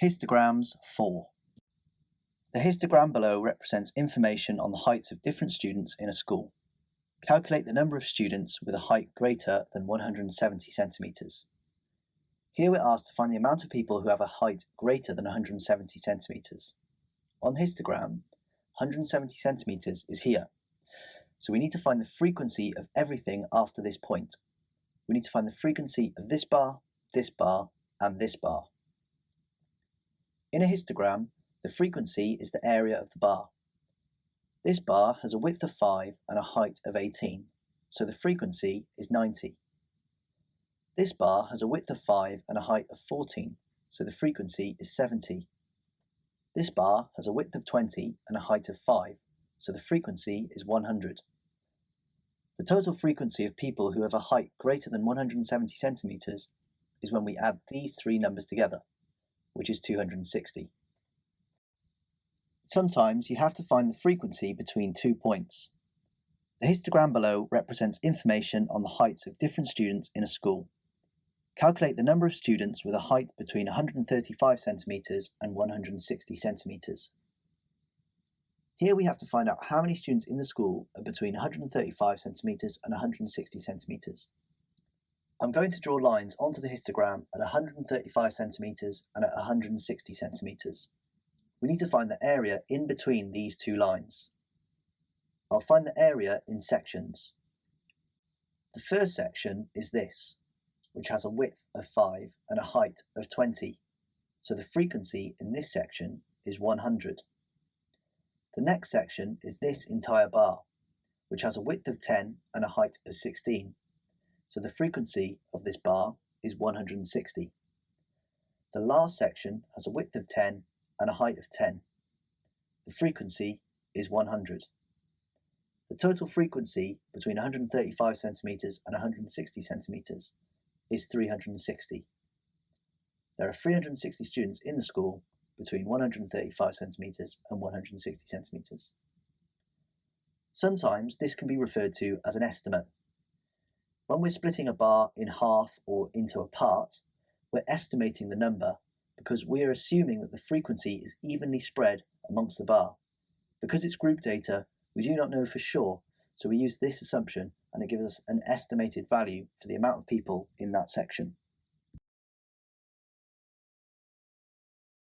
Histograms 4. The histogram below represents information on the heights of different students in a school. Calculate the number of students with a height greater than 170 centimetres. Here we're asked to find the amount of people who have a height greater than 170 centimetres. On the histogram, 170 centimetres is here. So we need to find the frequency of everything after this point. We need to find the frequency of this bar, and this bar. In a histogram, the frequency is the area of the bar. This bar has a width of 5 and a height of 18, so the frequency is 90. This bar has a width of 5 and a height of 14, so the frequency is 70. This bar has a width of 20 and a height of 5, so the frequency is 100. The total frequency of people who have a height greater than 170 centimetres is when we add these three numbers together, which is 260. Sometimes you have to find the frequency between 2 points. The histogram below represents information on the heights of different students in a school. Calculate the number of students with a height between 135 centimetres and 160 centimetres. Here we have to find out how many students in the school are between 135 centimetres and 160 centimetres. I'm going to draw lines onto the histogram at 135 centimetres and at 160 centimetres. We need to find the area in between these two lines. I'll find the area in sections. The first section is this, which has a width of 5 and a height of 20, so the frequency in this section is 100. The next section is this entire bar, which has a width of 10 and a height of 16, so the frequency of this bar is 160. The last section has a width of 10 and a height of 10. The frequency is 100. The total frequency between 135 centimetres and 160 centimetres is 360. There are 360 students in the school between 135 centimetres and 160 centimetres. Sometimes this can be referred to as an estimate. When we're splitting a bar in half or into a part, we're estimating the number because we are assuming that the frequency is evenly spread amongst the bar. Because it's group data, we do not know for sure, so we use this assumption and it gives us an estimated value for the amount of people in that section.